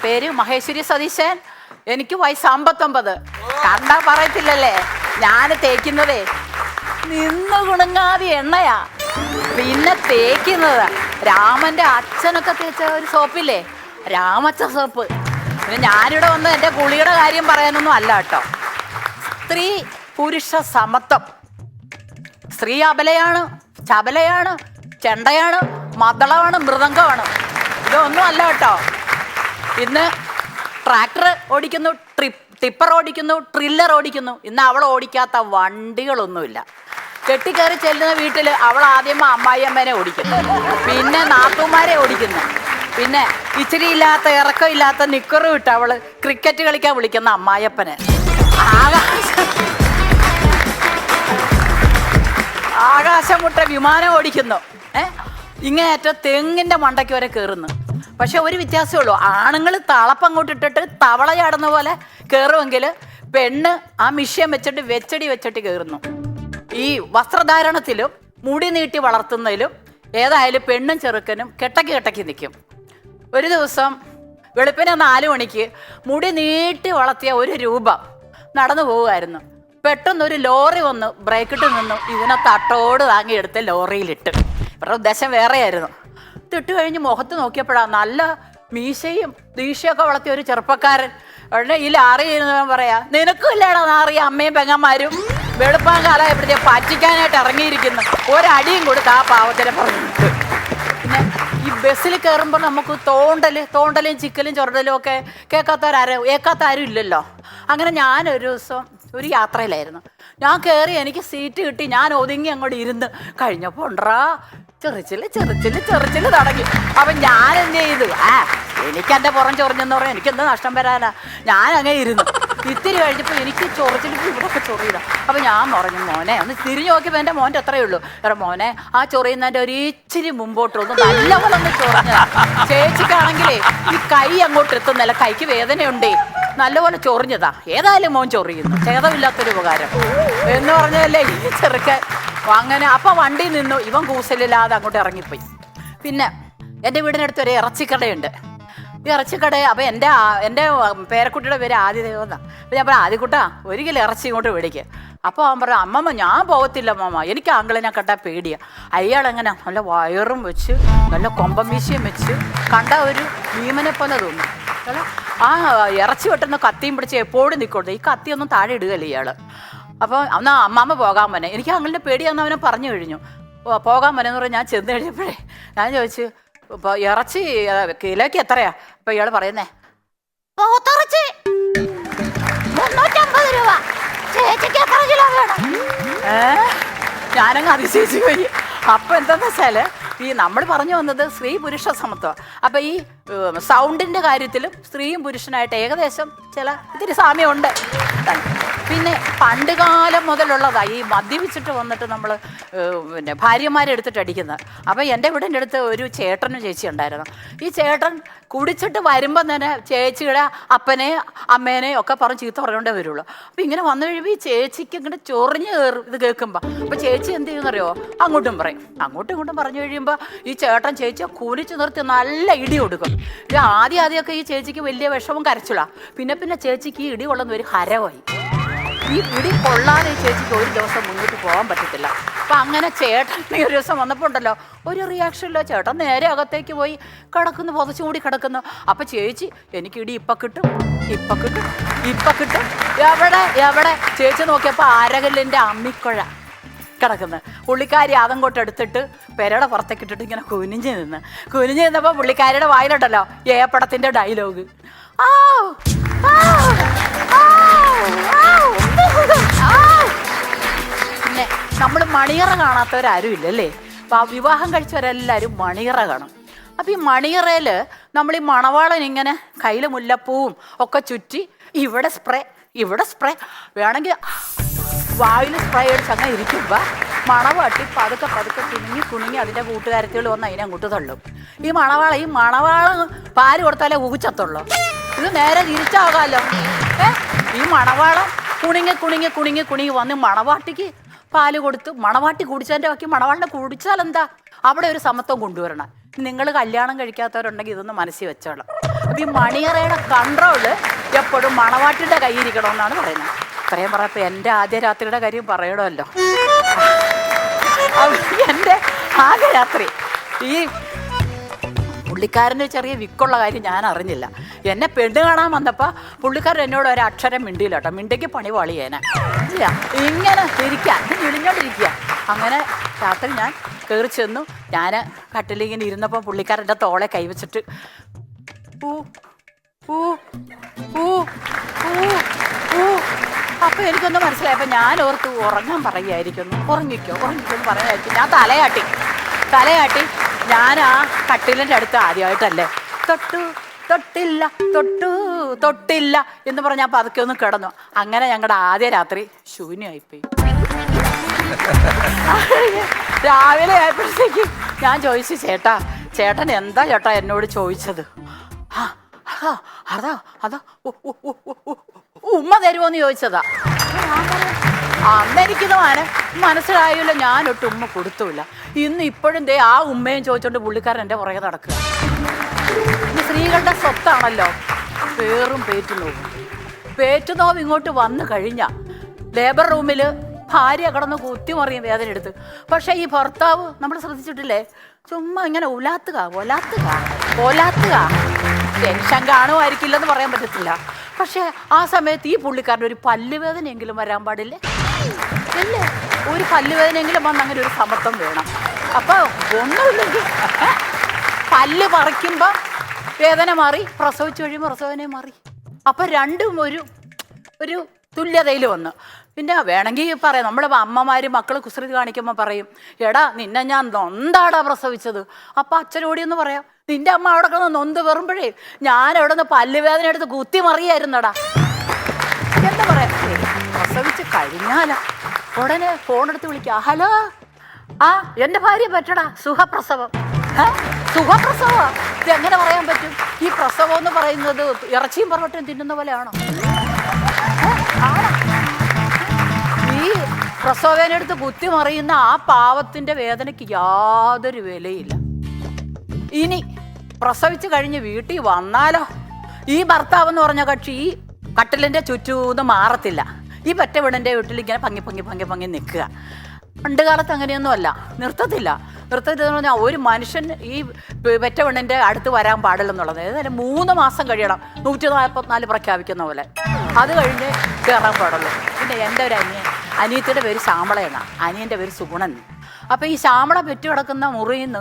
പേര് മഹേശ്വരി സതീശൻ. എനിക്ക് വയസ്സ് 59. കണ്ടാ പറയത്തില്ലല്ലേ, ഞാൻ തേക്കുന്നതേ നിന്ന് കുണുങ്ങാതെ എണ്ണയാ. പിന്നെ തേക്കുന്നത് രാമന്റെ അച്ഛനൊക്കെ തേച്ച ഒരു സോപ്പില്ലേ, രാമച്ച സോപ്പ്. പിന്നെ ഞാനിവിടെ വന്ന് എൻ്റെ കുളിയുടെ കാര്യം പറയാനൊന്നും അല്ല കേട്ടോ. സ്ത്രീ പുരുഷ സമത്വം. സ്ത്രീ അബലയാണ്, ചബലയാണ്, ചെണ്ടയാണ്, മദ്ദളമാണ്, മൃദംഗമാണ്. ഇതൊന്നും അല്ല കേട്ടോ. ഇന്ന് ട്രാക്ടർ ഓടിക്കുന്നു, ടിപ്പർ ഓടിക്കുന്നു, ട്രില്ലർ ഓടിക്കുന്നു. ഇന്ന് അവൾ ഓടിക്കാത്ത വണ്ടികളൊന്നുമില്ല. കെട്ടിക്കയറി ചെല്ലുന്ന വീട്ടിൽ അവൾ ആദ്യം അമ്മായിയമ്മേനെ ഓടിക്കുന്നു, പിന്നെ നാത്തൂമാരെ ഓടിക്കുന്നു, പിന്നെ ഇച്ചിരി ഇല്ലാത്ത ഇറക്കമില്ലാത്ത നിക്കറും ഇട്ട് അവള് ക്രിക്കറ്റ് കളിക്കാൻ വിളിക്കുന്ന അമ്മായിയപ്പനെ. ആകാശം മുട്ട വിമാനം ഓടിക്കുന്നു. ഇങ്ങേയറ്റം തെങ്ങിന്റെ മണ്ടയ്ക്ക് വരെ കയറുന്നു. പക്ഷെ ഒരു വ്യത്യാസമേ ഉള്ളൂ, ആണുങ്ങൾ തളപ്പങ്ങോട്ട് ഇട്ടിട്ട് തവള ചാടുന്ന പോലെ കയറുമെങ്കിൽ പെണ്ണ് ആ മിഷ്യം വെച്ചിട്ട് വെച്ചടി കയറുന്നു. ഈ വസ്ത്രധാരണത്തിലും മുടി നീട്ടി വളർത്തുന്നതിലും ഏതായാലും പെണ്ണും ചെറുക്കനും കെട്ടക്കി നിൽക്കും. ഒരു ദിവസം വെളുപ്പിനെ 4 മണിക്ക് മുടി നീട്ടി വളർത്തിയ ഒരു രൂപം നടന്നു പോവുമായിരുന്നു. പെട്ടെന്നൊരു ലോറി വന്ന് ബ്രേക്കിട്ട് നിന്നു. ഇതിനെ തട്ടോട് താങ്ങിയെടുത്ത് ലോറിയിലിട്ട്. ഇവരുടെ ഉദ്ദേശം വേറെയായിരുന്നു. ഇട്ട് കഴിഞ്ഞ് മുഖത്ത് നോക്കിയപ്പോഴാണ് നല്ല മീശയും ദീശയൊക്കെ വളർത്തിയ ഒരു ചെറുപ്പക്കാരൻ. ഉടനെ ഈ ലാറി ഇരുന്നവൻ പറയാ, നിനക്കും ഇല്ലേടാ നാറിയ അമ്മയും പെങ്ങന്മാരും വെളുപ്പാൻ കാലമായപ്പോഴത്തേ പറ്റിക്കാനായിട്ട് ഇറങ്ങിയിരിക്കുന്നു. ഒരടിയും കൊടുത്ത് ആ പാവത്തിനെ പറഞ്ഞിട്ട്. പിന്നെ ഈ ബസ്സിൽ കയറുമ്പോൾ നമുക്ക് തോണ്ടലും ചിക്കലും ചൊറടലും ഒക്കെ കേൾക്കാത്ത ആരും ഇല്ലല്ലോ. അങ്ങനെ ഞാനൊരു ദിവസം ഒരു യാത്രയിലായിരുന്നു. ഞാൻ കയറി, എനിക്ക് സീറ്റ് കിട്ടി. ഞാൻ ഒതുങ്ങി അങ്ങോട്ട് ഇരുന്ന് കഴിഞ്ഞപ്പോൾ ഉണ്ടറാ ചെറിച്ചില് തുടങ്ങി. അപ്പം ഞാൻ എന്ത് ചെയ്തു, എനിക്ക് എൻ്റെ പുറം ചൊറിഞ്ഞെന്ന് പറഞ്ഞാൽ എനിക്ക് എന്താ നഷ്ടം വരാനാ. ഞാൻ അങ്ങനെ ഇരുന്നു. ഇത്തിരി കഴിഞ്ഞപ്പോൾ എനിക്ക് ചൊറിച്ചിലിപ്പോൾ ഇവിടെയൊക്കെ ചൊറിയതാ. അപ്പം ഞാൻ പറഞ്ഞു, മോനെ ഒന്ന് തിരിഞ്ഞു നോക്കിയപ്പോൾ എൻ്റെ മോൻ്റെ അത്രയേ ഉള്ളൂ. എടാ മോനെ, ആ ചൊറിയുന്നതിൻ്റെ ഒരു ഇച്ചിരി മുമ്പോട്ടൊന്ന് നല്ലപോലെ ഒന്ന് ചൊറിഞ്ഞ. ചേച്ചിക്കാണെങ്കിലേ ഈ കൈ അങ്ങോട്ട് എത്തുന്നില്ല, കൈക്ക് വേദനയുണ്ടേ, നല്ലപോലെ ചൊറിഞ്ഞതാ. ഏതായാലും മോൻ ചൊറിയുന്നു, ഛേദമില്ലാത്തൊരു ഉപകാരം എന്ന് പറഞ്ഞല്ലേ ഈ ചെറുക്കൻ. അങ്ങനെ അപ്പം വണ്ടി നിന്നു. ഇവൻ കൂസലില്ലാതെ അങ്ങോട്ട് ഇറങ്ങിപ്പോയി. പിന്നെ എൻ്റെ വീടിനടുത്ത് ഒരു ഇറച്ചിക്കടയുണ്ട്. ഈ ഇറച്ചിക്കട അപ്പം എൻ്റെ പേരക്കുട്ടിയുടെ പേര് ആദിദേവെന്നാണ്. അപ്പം ഞാൻ പറഞ്ഞു, ആദിക്കുട്ടാ 1 കിലോ ഇറച്ചി ഇങ്ങോട്ട് മേടിക്കുക. അപ്പോൾ അവൻ പറഞ്ഞു, അമ്മമ്മ ഞാൻ പോകത്തില്ല അമ്മമ്മ, എനിക്ക് ആങ്കിളിനെ കണ്ടാൽ പേടിയാണ്. അയാളെങ്ങനെ നല്ല വയറും വെച്ച് നല്ല കൊമ്പം മീശയും വെച്ച് കണ്ട ഒരു ഭീമനെ പോലെ തോന്നും. ആ ഇറച്ചി വെട്ടുന്ന കത്തിയും പിടിച്ച് എപ്പോഴും നിൽക്കരുത്. ഈ കത്തിയൊന്നും താഴെ ഇടുകയല്ലേ ഇയാൾ. അപ്പോൾ എന്നാൽ അമ്മാമ്മ പോകാൻ പനെ, എനിക്ക് അങ്ങനെ പേടിയാന്ന് അവനെ പറഞ്ഞു കഴിഞ്ഞു. പോകാൻ പനെന്ന് പറഞ്ഞാൽ ഞാൻ ചെന്ന് കഴിഞ്ഞപ്പോഴേ ഞാൻ ചോദിച്ചു, ഇപ്പോൾ ഇറച്ചി കിലോയ്ക്ക് എത്രയാ? അപ്പോൾ ഇയാൾ പറയുന്നേ, 350 രൂപ. ചേച്ചിക്ക് എത്ര കിലോ വേണം? ഞാനങ്ങ് അതിശയിച്ചു പോയി. അപ്പോൾ എന്താണെന്ന് വെച്ചാൽ ഈ നമ്മൾ പറഞ്ഞു വന്നത് സ്ത്രീ പുരുഷ സമത്വം. അപ്പം ഈ സൗണ്ടിൻ്റെ കാര്യത്തിലും സ്ത്രീയും പുരുഷനായിട്ട് ഏകദേശം ഇത്തിരി സാമ്യമുണ്ട്. പിന്നെ പണ്ട് കാലം മുതലുള്ളതാണ് ഈ മദ്യപിച്ചിട്ട് വന്നിട്ട് നമ്മൾ പിന്നെ ഭാര്യമാരെ എടുത്തിട്ട് അടിക്കുന്നത്. അപ്പം എൻ്റെ വീടിൻ്റെ അടുത്ത് ഒരു ചേട്ടനും ചേച്ചി ഉണ്ടായിരുന്നു. ഈ ചേട്ടൻ കുടിച്ചിട്ട് വരുമ്പം തന്നെ ചേച്ചിയുടെ അപ്പനെ അമ്മേനെ ഒക്കെ പറഞ്ഞ് ചീത്ത പറഞ്ഞുകൊണ്ടേ വരുള്ളൂ. അപ്പം ഇങ്ങനെ വന്നു കഴിയുമ്പോൾ ഈ ചേച്ചിക്ക് ഇങ്ങനെ ചൊറിഞ്ഞ് കയറും ഇത് കേൾക്കുമ്പോൾ. അപ്പം ചേച്ചി എന്ത് ചെയ്യുന്നറിയോ, അങ്ങോട്ടും പറയും. അങ്ങോട്ടും ഇങ്ങോട്ടും പറഞ്ഞു കഴിയുമ്പോൾ ഈ ചേട്ടൻ ചേച്ചിയെ കുനിച്ച് നിർത്തി നല്ല ഇടി കൊടുക്കും. ആദ്യമൊക്കെ ഈ ചേച്ചിക്ക് വലിയ വിഷമം കരച്ചില്ല. പിന്നെ ചേച്ചിക്ക് ഈ ഇടി കൊള്ളുന്ന ഒരു ഹരമായി. ഈ ഇടി കൊള്ളാതെ ഈ ചേച്ചിക്ക് ഒരു ദിവസം മുന്നോട്ട് പോകാൻ പറ്റത്തില്ല. അപ്പം അങ്ങനെ ചേട്ടൻ ഒരു ദിവസം വന്നപ്പോൾ ഉണ്ടല്ലോ, ഒരു റിയാക്ഷനില്ല. ചേട്ടൻ നേരെ അകത്തേക്ക് പോയി കിടക്കുന്നു, പുതച്ചുകൂടി കിടക്കുന്നു. അപ്പം ചേച്ചി, എനിക്ക് ഇടി ഇപ്പം കിട്ടും. എവിടെ ചേച്ചി നോക്കിയപ്പോൾ അരകല്ലിൻ്റെ അമ്മിക്കുഴ കിടക്കുന്നത്. പുള്ളിക്കാരി അതങ്ങോട്ട് എടുത്തിട്ട് പെരയുടെ പുറത്തേക്ക് ഇട്ടിട്ട് ഇങ്ങനെ കുനിഞ്ഞ് നിന്നപ്പോൾ പുള്ളിക്കാരിയുടെ വായിലുണ്ടല്ലോ ഏപ്പടത്തിൻ്റെ ഡയലോഗ്, പിന്നെ നമ്മൾ മണിയറ കാണാത്തവരാരും ഇല്ലല്ലേ. അപ്പോൾ ആ വിവാഹം കഴിച്ചവരെല്ലാവരും മണിയറ കാണും. അപ്പം ഈ മണിയറയിൽ നമ്മൾ ഈ മണവാളൻ ഇങ്ങനെ കയ്യിൽ മുല്ലപ്പൂവും ഒക്കെ ചുറ്റി ഇവിടെ സ്പ്രേ വേണമെങ്കിൽ വായിൽ സ്പ്രേ അടിച്ച് അങ്ങനെ ഇരിക്കുമ്പോൾ മണവാട്ടി പതുക്കെ കുണുങ്ങി അതിൻ്റെ കൂട്ടുകാരത്തികൾ വന്ന് അതിനെ അങ്ങോട്ട് തള്ളും. ഈ മണവാള പാല് കൊടുത്താലേ ഊച്ചത്തുള്ളൂ. ഇത് നേരെ തിരിച്ചാകാമല്ലോ. ഈ മണവാളം കുണുങ്ങി വന്ന് മണവാട്ടിക്ക് പാല് കൊടുത്ത് മണവാട്ടി കുടിച്ചതിൻ്റെ ബാക്കി മണവാളിനെ കുടിച്ചാൽ എന്താ, അവിടെ ഒരു സമത്വം കൊണ്ടുവരണം. നിങ്ങൾ കല്യാണം കഴിക്കാത്തവരുണ്ടെങ്കിൽ ഇതൊന്ന് മനസ്സിൽ വെച്ചോളാം. അപ്പം ഈ മണിയറയുടെ കൺട്രോള് എപ്പോഴും മണവാട്ടിൻ്റെ കയ്യിരിക്കണമെന്നാണ് പറയുന്നത്. ഇത്രയും പറഞ്ഞപ്പോൾ എൻ്റെ ആദ്യ രാത്രിയുടെ കാര്യം പറയണമല്ലോ. എൻ്റെ ആദ്യ രാത്രി ഈ പുള്ളിക്കാരന് ചെറിയ വിക്കുള്ള കാര്യം ഞാൻ അറിഞ്ഞില്ല. എന്നെ പെണ്ണ് കാണാൻ വന്നപ്പോൾ പുള്ളിക്കാരൻ എന്നോട് ഒരു അക്ഷരം മിണ്ടിയില്ല കേട്ടോ. മിണ്ടിക്ക് പണി പാളിയേനെ ഇല്ല, ഇങ്ങനെ ഇരിക്കുക, ഇളിഞ്ഞോണ്ടിരിക്കുക. അങ്ങനെ രാത്രി ഞാൻ കയറി ചെന്നു. ഞാൻ കട്ടിലിങ്ങനെ ഇരുന്നപ്പോൾ പുള്ളിക്കാരൻ്റെ തോളെ കൈവച്ചിട്ട് ഊ ഊ ഊ ഊ ഊ. അപ്പോൾ എനിക്കൊന്ന് മനസ്സിലായപ്പോൾ ഞാൻ ഓർത്ത് ഉറങ്ങാൻ പറയുമായിരിക്കുന്നു. ഉറങ്ങിക്കോ എന്ന് പറയാമായിരിക്കും. ഞാൻ തലയാട്ടി ഞാൻ ആ കട്ടിലിൻ്റെ അടുത്ത് ആദ്യമായിട്ടല്ലേ തൊട്ടില്ല എന്ന് പറഞ്ഞാൽ പതുക്കെ ഒന്ന് കിടന്നു. അങ്ങനെ ഞങ്ങളുടെ ആദ്യ രാത്രി ശൂന്യമായിപ്പോയി. രാവിലെ ആയപ്പോഴത്തേക്ക് ഞാൻ ചോദിച്ചു, ചേട്ടൻ എന്താ ചേട്ടാ എന്നോട് ചോദിച്ചത്? അതാ ഉമ്മ തരുമോന്ന് ചോദിച്ചതാ. അന്നെനിക്കിത് മനസ്സിലായല്ലോ, ഞാനൊട്ട് ഉമ്മ കൊടുത്തുമില്ല. ഇന്ന് ഇപ്പോഴും ദേ ആ ഉമ്മയും ചോദിച്ചോണ്ട് പുള്ളിക്കാരൻ എൻ്റെ പുറകെ നടക്കുക. സ്ത്രീകളുടെ സ്വത്താണല്ലോ പേറും പേറ്റുനോവ് ഇങ്ങോട്ട് വന്നു കഴിഞ്ഞാൽ ലേബർ റൂമിൽ ഭാര്യ കിടന്ന് കുത്തിമറിയും വേദന എടുത്ത്. പക്ഷേ ഈ ഭർത്താവ് നമ്മൾ ശ്രദ്ധിച്ചിട്ടില്ലേ, ചുമ്മാ ഇങ്ങനെ ഒലാത്തുക. ടെൻഷൻ കാണുമായിരിക്കില്ലെന്ന് പറയാൻ പറ്റത്തില്ല. പക്ഷേ ആ സമയത്ത് ഈ പുള്ളിക്കാരൻ്റെ ഒരു പല്ലുവേദനയെങ്കിലും വരാൻ പാടില്ലേ? അല്ലേ, ഒരു പല്ലുവേദനയെങ്കിലും വന്ന് അങ്ങനെ ഒരു സമത്വം വേണം. അപ്പോൾ ഒന്നുമില്ലെങ്കിൽ പല്ല് പറിക്കുമ്പോൾ വേദന മാറി, പ്രസവിച്ചു കഴിയുമ്പോൾ പ്രസവനെ മാറി. അപ്പം രണ്ടും ഒരു തുല്യതയിൽ വന്നു. പിന്നെ വേണമെങ്കിൽ പറയാം, നമ്മുടെ അമ്മമാർ മക്കൾ കുസൃതി കാണിക്കുമ്പോൾ പറയും, എടാ നിന്നെ ഞാൻ നൊന്താടാ പ്രസവിച്ചത്. അപ്പം അച്ഛനോടിയൊന്ന് പറയാം, നിന്റെ അമ്മ അവിടെ കിടന്ന് നൊന്ത് വെറുമ്പോഴേ ഞാൻ അവിടെ നിന്ന് പല്ലുവേദന എടുത്ത് കുത്തി മറിയായിരുന്നടാ എന്ന് പറയാം. പ്രസവിച്ച് കഴിഞ്ഞാലാ ഉടനെ ഫോണെടുത്ത് വിളിക്കുക, ഹലോ എൻ്റെ ഭാര്യ പറ്റടാ സുഖപ്രസവം. ഇതെങ്ങനെ പറയാൻ പറ്റും? ഈ പ്രസവം എന്ന് പറയുന്നത് ഇറച്ചിയും പൊറോട്ടയും തിന്നുന്ന പോലെയാണോ? ഈ പ്രസവവേദന എടുത്ത് കുത്തി മറിയുന്ന ആ പാവത്തിൻ്റെ വേദനയ്ക്ക് യാതൊരു വിലയില്ല. ഇനി പ്രസവിച്ച് കഴിഞ്ഞ് വീട്ടിൽ വന്നാലോ, ഈ ഭർത്താവ് എന്ന് പറഞ്ഞ കക്ഷി ഈ കട്ടിലിൻ്റെ ചുറ്റൂന്ന് മാറത്തില്ല. ഈ പെറ്റ വീടിൻ്റെ വീട്ടിൽ ഇങ്ങനെ പങ്ങി നിൽക്കുക. പണ്ട് കാലത്ത് അങ്ങനെയൊന്നുമല്ല, നിർത്തത്തില്ല എന്ന് പറഞ്ഞാൽ ഒരു മനുഷ്യൻ ഈ പെറ്റ പെണ്ണിൻ്റെ അടുത്ത് വരാൻ പാടില്ലെന്നുള്ളത്. ഏതായാലും 3 മാസം കഴിയണം 144 പ്രഖ്യാപിക്കുന്ന പോലെ. അത് കഴിഞ്ഞ് കയറാൻ പാടുള്ളൂ. പിന്നെ എൻ്റെ ഒരു അനിയത്തിയുടെ പേര് ശ്യാമളയാണ്, അനിയൻ്റെ പേര് സുഗുണൻ. അപ്പോൾ ഈ ശ്യാമള പെറ്റു കിടക്കുന്ന മുറിയിൽ നിന്ന്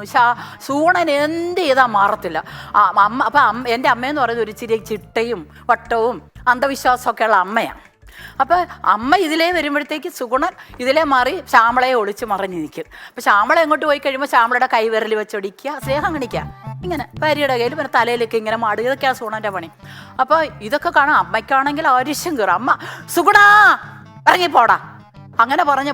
സൂണൻ എന്ത് ചെയ്താൽ മാറത്തില്ല. അപ്പം എൻ്റെ അമ്മയെന്ന് പറയുന്നത് ഒരു ഇച്ചിരി ചിട്ടയും വട്ടവും അന്ധവിശ്വാസമൊക്കെയുള്ള അമ്മയാണ്. അപ്പോൾ അമ്മ ഇതിലേ വരുമ്പോഴത്തേക്ക് സുഗുണൻ ഇതിലേ മാറി ശ്യാമളയെ ഒളിച്ച് മറിഞ്ഞ് നിൽക്കും. അപ്പോൾ ശ്യാമള എങ്ങോട്ട് പോയി കഴിയുമ്പോൾ ശ്യാമളയുടെ കൈവിരൽ വെച്ചൊടിക്കുക, സ്നേഹം കാണിക്കുക, ഇങ്ങനെ ഭാര്യയുടെ കയ്യിൽ പിന്നെ തലയിലേക്ക് ഇങ്ങനെ മാടുക. ഇതൊക്കെയാണ് സുഗുണൻ്റെ പണി. അപ്പോൾ ഇതൊക്കെ കാണാം. അമ്മയ്ക്കാണെങ്കിൽ ആവശ്യം കയറും, അമ്മ സുഗുണാ ഇറങ്ങിപ്പോടാ അങ്ങനെ പറഞ്ഞ്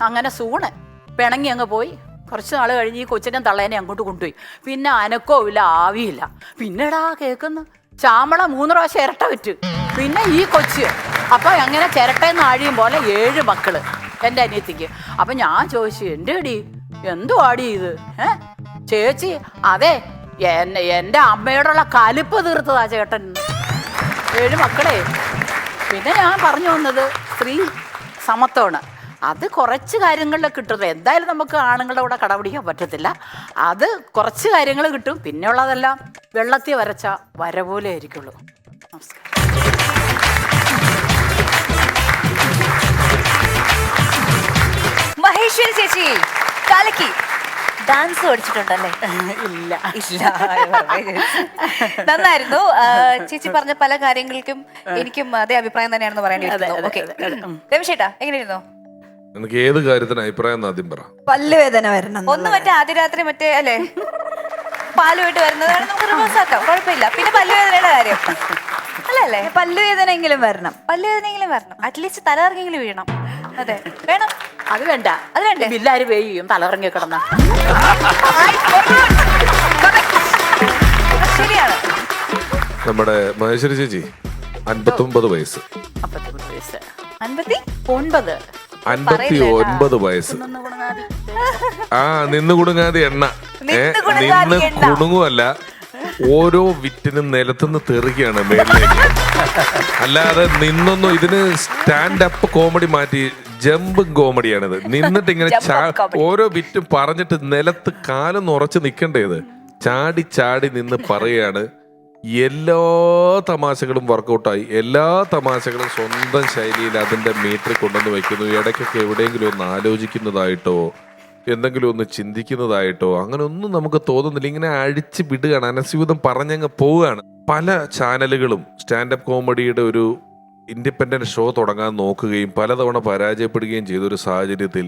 അങ്ങനെ സുഗുണൻ പിണങ്ങി അങ്ങ് പോയി. കുറച്ച് നാൾ കഴിഞ്ഞ് ഈ കൊച്ചിനെ തള്ളേനെ അങ്ങോട്ട് കൊണ്ടുപോയി. പിന്നെ അനക്കോ ഇല്ല, ആവിയില്ല. പിന്നെടാ കേൾക്കുന്നു, ശ്യാമള 3 പ്രാവശ്യം ഇരട്ട വിറ്റ്. പിന്നെ ഈ കൊച്ച്. അപ്പോൾ അങ്ങനെ ചിരട്ടയെന്ന് ആഴിയും പോലെ 7 മക്കള് എൻ്റെ അനിയത്തിക്ക്. അപ്പം ഞാൻ ചോദിച്ചു, എൻ്റെ അടി എന്തുവാടി ഇത്? ചേച്ചി അതെ എൻ്റെ അമ്മയോടുള്ള കലിപ്പ് തീർത്തതാ ചേട്ടൻ. 7 മക്കളെ. പിന്നെ ഞാൻ പറഞ്ഞു വന്നത് സ്ത്രീ സമത്വമാണ്. അത് കുറച്ച് കാര്യങ്ങളിൽ കിട്ടുന്നത്. എന്തായാലും നമുക്ക് ആണുങ്ങളുടെ കൂടെ കടപിടിക്കാൻ പറ്റത്തില്ല. അത് കുറച്ച് കാര്യങ്ങൾ കിട്ടും. പിന്നെ ഉള്ളതെല്ലാം വെള്ളത്തിൽ വരച്ച വര പോലെ ആയിരിക്കുള്ളൂ. നമസ്കാരം. മഹേശ്വരി ചേച്ചി കലക്കി ഡാൻസ് പഠിച്ചിട്ടുണ്ടല്ലേ? ഇല്ല. നന്നായിരുന്നു. ചേച്ചി പറഞ്ഞ പല കാര്യങ്ങൾക്കും എനിക്കും അതേ അഭിപ്രായം തന്നെയാണെന്ന് പറയേണ്ടി വരുന്നു. രമേശേട്ടാ എങ്ങനെയായിരുന്നു? എനിക്ക് ഏത് കാര്യത്തിന് അഭിപ്രായം ആദ്യം പറ. പല്ലുവേദന വരണം. ഒന്ന് മറ്റേ ആദ്യ രാത്രി മറ്റേ അല്ലേ പാലുമായിട്ട് വരുന്നതാണ്, നമുക്ക് റിവേഴ്സ് ആക്കാം, കുഴപ്പമില്ല. പിന്നെ പല്ലുവേദനയുടെ കാര്യം അല്ലേ, പല്ലുവേദനയെങ്കിലും വരണം. അറ്റ്ലീസ്റ്റ് തലകറങ്ങിയെങ്കിലും വീഴണം. അതെ വേണം. അത് വേണ്ട, അത് വേണ്ട. ബില്ലാര് പേ ചെയ്യും തലകറങ്ങി കിടന്ന? ശരിയാണ്. നമ്മുടെ മഹേശ്വരി ചേച്ചി 59 വയസ്സ്. 59 വയസ്സ്. നിന്ന് കുടുങ്ങാതെ എണ്ണ. നിന്ന് കുടുങ്ങുമല്ല, ഓരോ വിറ്റിനും നിലത്തുനിന്ന് തെറുകയാണ് മേളിലേക്ക്. അല്ലാതെ നിന്നൊന്നും ഇതിന് സ്റ്റാൻഡ് അപ്പ് കോമഡി മാറ്റി ജമ്പ് കോമഡിയാണിത്. നിന്നിട്ട് ഇങ്ങനെ ഓരോ വിറ്റും പറഞ്ഞിട്ട് നിലത്ത് കാലൊന്ന് ഉറച്ച് നിൽക്കേണ്ടത് ചാടി ചാടി നിന്ന് പറയുകയാണ്. എല്ലാ തമാശകളും വർക്കൗട്ടായി, എല്ലാ തമാശകളും സ്വന്തം ശൈലിയിൽ അതിൻ്റെ മീറ്ററിൽ കൊണ്ടുവന്ന് വയ്ക്കുന്നു. ഇടയ്ക്കൊക്കെ എവിടെയെങ്കിലും ഒന്ന് ആലോചിക്കുന്നതായിട്ടോ എന്തെങ്കിലും ഒന്ന് ചിന്തിക്കുന്നതായിട്ടോ അങ്ങനെ ഒന്നും നമുക്ക് തോന്നുന്നില്ല. ഇങ്ങനെ അഴിച്ച് വിടുകയാണ്, അനസ്യൂതം പറഞ്ഞങ്ങ് പോവുകയാണ്. പല ചാനലുകളും സ്റ്റാൻഡപ്പ് കോമഡിയുടെ ഒരു ഇൻഡിപെൻഡൻറ്റ് ഷോ തുടങ്ങാൻ നോക്കുകയും പലതവണ പരാജയപ്പെടുകയും ചെയ്തൊരു സാഹചര്യത്തിൽ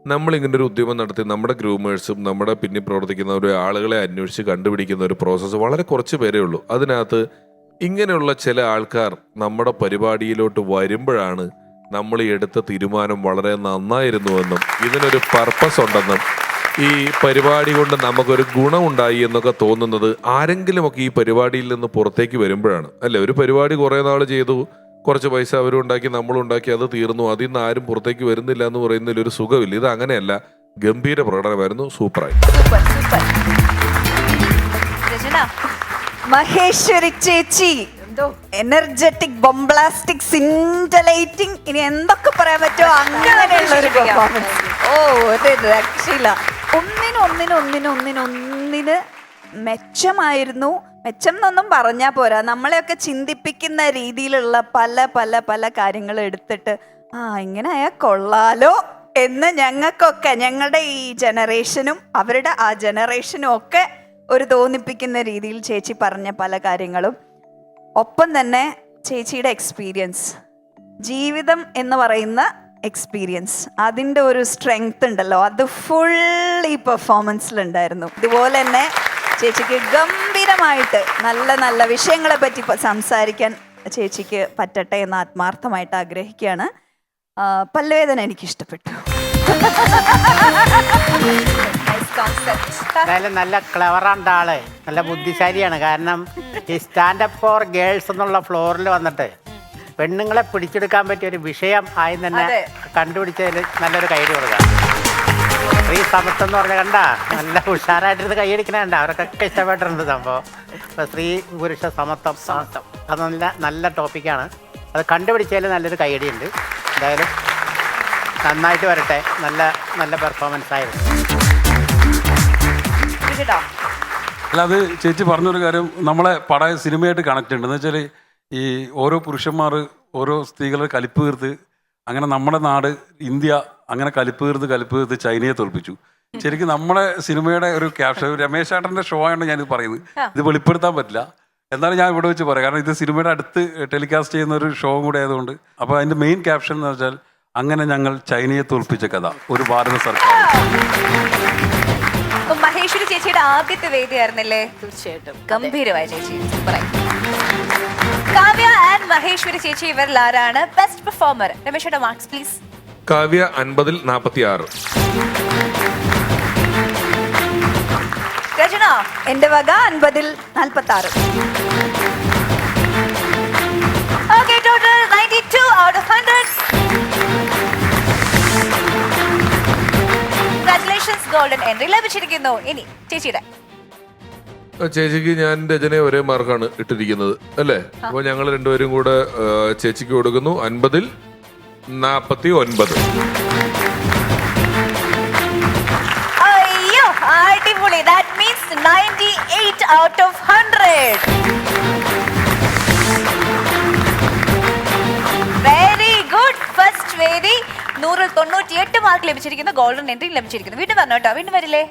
നമ്മളിങ്ങനെ ഒരു ഉദ്യമം നടത്തി നമ്മുടെ ഗ്രൂമേഴ്സും നമ്മുടെ പിന്നിൽ പ്രവർത്തിക്കുന്ന ഒരു ആളുകളെ അന്വേഷിച്ച് കണ്ടുപിടിക്കുന്ന ഒരു പ്രോസസ്സ് വളരെ കുറച്ച് പേരേ ഉള്ളൂ. അതിനകത്ത് ഇങ്ങനെയുള്ള ചില ആൾക്കാർ നമ്മുടെ പരിപാടിയിലോട്ട് വരുമ്പോഴാണ് നമ്മൾ ഈ എടുത്ത തീരുമാനം വളരെ നന്നായിരുന്നുവെന്നും ഇതിനൊരു പർപ്പസ് ഉണ്ടെന്നും ഈ പരിപാടി കൊണ്ട് നമുക്കൊരു ഗുണമുണ്ടായി എന്നൊക്കെ തോന്നുന്നത് ആരെങ്കിലുമൊക്കെ ഈ പരിപാടിയിൽ നിന്ന് പുറത്തേക്ക് വരുമ്പോഴാണ്. അല്ലേ, ഒരു പരിപാടി കുറേ നാൾ ചെയ്തു, കുറച്ച് പൈസ അവരും ഉണ്ടാക്കി നമ്മളും ഉണ്ടാക്കി, അത് തീർന്നു, അതിൽ നിന്ന് ആരും പുറത്തേക്ക് വരുന്നില്ല എന്ന് പറയുന്നതിൽ ഒരു സുഖമില്ല. ഇത് അങ്ങനെയല്ല, ഗംഭീര പ്രകടനമായിരുന്നു, സൂപ്പറായി. മഹേശ്വരി ചേച്ചി എനർജറ്റിക്, ബോംബ്ലാസ്റ്റിക്, സിൻഡലൈറ്റിംഗ്, ഇനി എന്തൊക്കെ പറയാൻ പറ്റുമോ അങ്ങനെയുള്ള ഒരു പെർഫോമൻസ്. ഒരു രക്ഷയില്ല. ഒന്നിന് മെച്ചമായിരുന്നു. മെച്ചം എന്നൊന്നും പറഞ്ഞാൽ പോരാ, നമ്മളെയൊക്കെ ചിന്തിപ്പിക്കുന്ന രീതിയിലുള്ള പല പല പല കാര്യങ്ങൾ എടുത്തിട്ട് ഇങ്ങനെ ആയാൽ കൊള്ളാലോ എന്ന് ഞങ്ങൾക്കൊക്കെ, ഞങ്ങളുടെ ഈ ജനറേഷനും അവരുടെ ആ ജനറേഷനും ഒക്കെ ഒരു തോന്നിപ്പിക്കുന്ന രീതിയിൽ ചേച്ചി പറഞ്ഞ പല കാര്യങ്ങളും, ഒപ്പം തന്നെ ചേച്ചിയുടെ എക്സ്പീരിയൻസ്, ജീവിതം എന്ന് പറയുന്ന എക്സ്പീരിയൻസ്, അതിൻ്റെ ഒരു സ്ട്രെങ്ത് ഉണ്ടല്ലോ, അത് ഫുൾ ഈ പെർഫോമൻസിലുണ്ടായിരുന്നു. ഇതുപോലെ തന്നെ ചേച്ചിക്ക് ഗംഭീരമായിട്ട് നല്ല നല്ല വിഷയങ്ങളെ പറ്റി സംസാരിക്കാൻ ചേച്ചിക്ക് പറ്റട്ടെ എന്ന് ആത്മാർത്ഥമായിട്ട് ആഗ്രഹിക്കുകയാണ്. പല്ലുവേദന എനിക്ക് ഇഷ്ടപ്പെട്ടു. എന്തായാലും നല്ല ക്ലവറാണ് ആള്, നല്ല ബുദ്ധിശാലിയാണ്. കാരണം ഈ സ്റ്റാൻഡപ്പ് ഫോർ ഗേൾസ് എന്നുള്ള ഫ്ലോറിൽ വന്നിട്ട് പെണ്ണുങ്ങളെ പിടിച്ചെടുക്കാൻ പറ്റിയ ഒരു വിഷയം ആയി തന്നെ കണ്ടുപിടിച്ചതിൽ നല്ലൊരു കൈയ്യടി കൊടുക്കാം. സ്ത്രീ സമത്വം എന്ന് പറഞ്ഞാൽ കണ്ട നല്ല ഉഷാറായിട്ടിരുന്ന് കൈയടിക്കണ കണ്ട, അവർക്കൊക്കെ ഇഷ്ടപ്പെട്ടിട്ടുണ്ട് സംഭവം. ഇപ്പോൾ സ്ത്രീ പുരുഷ സമത്വം അത് നല്ല ടോപ്പിക്കാണ്. അത് കണ്ടുപിടിച്ചതിൽ നല്ലൊരു കൈയടിയുണ്ട്. എന്തായാലും നന്നായിട്ട് വരട്ടെ, നല്ല പെർഫോമൻസ് ആയിരുന്നു. അല്ല, അത് ചേച്ചി പറഞ്ഞൊരു കാര്യം നമ്മളെ സിനിമയായിട്ട് കണക്ട് ഉണ്ട്. എന്ന് വെച്ചാൽ ഈ ഓരോ പുരുഷന്മാർ ഓരോ സ്ത്രീകളെ കലിപ്പ് തീർത്ത്, അങ്ങനെ നമ്മുടെ നാട് ഇന്ത്യ അങ്ങനെ കലിപ്പ് തീർത്ത് ചൈനയെ തോൽപ്പിച്ചു. ശരിക്കും നമ്മുടെ സിനിമയുടെ ഒരു ക്യാപ്ഷൻ, രമേശ് ചേട്ടൻ്റെ ഷോ ആയതുകൊണ്ട് ഞാനിത് പറയുന്നത്, ഇത് വെളിപ്പെടുത്താൻ പറ്റില്ല, എന്നാലും ഞാൻ ഇവിടെ വെച്ച് പറയാം. കാരണം ഇത് സിനിമയുടെ അടുത്ത് ടെലികാസ്റ്റ് ചെയ്യുന്ന ഒരു ഷോ കൂടെ ആയതുകൊണ്ട്. അപ്പോൾ അതിൻ്റെ മെയിൻ ക്യാപ്ഷൻ എന്ന് വെച്ചാൽ, അങ്ങനെ ഞങ്ങൾ ചൈനയെ തോൽപ്പിച്ച കഥ, ഒരു ഭാരത സർക്കാർ. മഹേശ്വരി ചേച്ചിയുടെ ആദ്യത്തെ വേദിയായിരുന്നല്ലേ? തീർച്ചയായിട്ടും ഗംഭീരമായ ചേച്ചി, സൂപ്പറായി. കാവ്യ ആൻഡ് മഹേശ്വരി ചേച്ചി, ഇവരിൽ ആരാണ് ബെസ്റ്റ് പെർഫോമർ? രമേശയുടെ മാർക്സ് പ്ലീസ്. കാവ്യ 50-ൽ 46. രചന എന്റെ വക 50-ൽ 46. Okay, total 92 out of 100. Congratulations, golden entry ലഭിച്ചിരിക്കുന്നു. ഇനി ചേച്ചിയുടെ. ചേച്ചിക്ക് ഞാൻ രചന ഒരേ മാർക്കാണ് ഇട്ടിരിക്കുന്നത് അല്ലേ? അപ്പൊ ഞങ്ങൾ രണ്ടുപേരും കൂടെ ചേച്ചിക്ക് കൊടുക്കുന്നു 50-ൽ 49. അയ്യോ, അടിപൊളി. That means 98 out of 100. Very good. First വേദി 100-ൽ 98 മാർക്ക് ലഭിച്ചിരിക്കുന്നു, ഗോൾഡൻ എൻട്രി ലഭിച്ചിരിക്കുന്നു. വീണ്ടും പറഞ്ഞു കേട്ടോ, വീണ്ടും വരില്ലേ?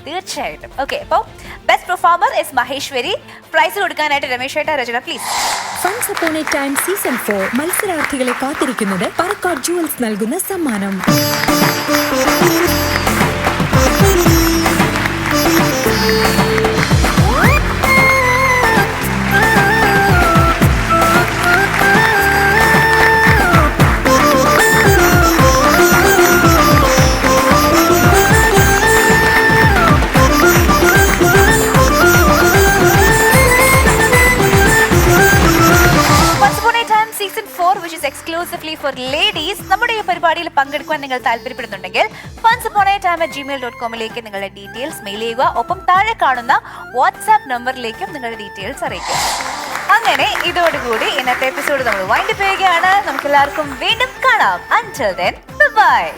തീർച്ചയായിട്ടും. ഓക്കെ, അപ്പോൾ best performer is Maheshwari. Prize കൊടുക്കാനായിട്ട് രമേശ് ഏട്ടാ, Rachana please. Once Upon a Time season 4 മത്സരാർത്ഥികളെ കാത്തിരിക്കുന്നത് പറക്കാട് ജുവൽസ് നൽകുന്ന സമ്മാനം. Season 4, which is exclusively for ladies. നമ്മുടെ ഈ പരിപാടിയിൽ പരിപാടിയിൽ പങ്കെടുക്കുവാൻ നിങ്ങൾ താല്പര്യപ്പെടുന്നുണ്ടെങ്കിൽ funsupon@gmail.com നിങ്ങളുടെ ഡീറ്റെയിൽസ് മെയിൽ ചെയ്യുക. ഒപ്പം താഴെ കാണുന്ന വാട്സാപ്പ് നമ്പറിലേക്കും നിങ്ങളുടെ ഡീറ്റെയിൽസ് അറിയിക്കുക. അങ്ങനെ ഇതോടുകൂടി ഇന്നത്തെ എപ്പിസോഡ് നമ്മൾ വൈൻഡപ്പ് ചെയ്യുകയാണ്. നമുക്ക് എല്ലാവർക്കും വീണ്ടും കാണാം. Until then, bye.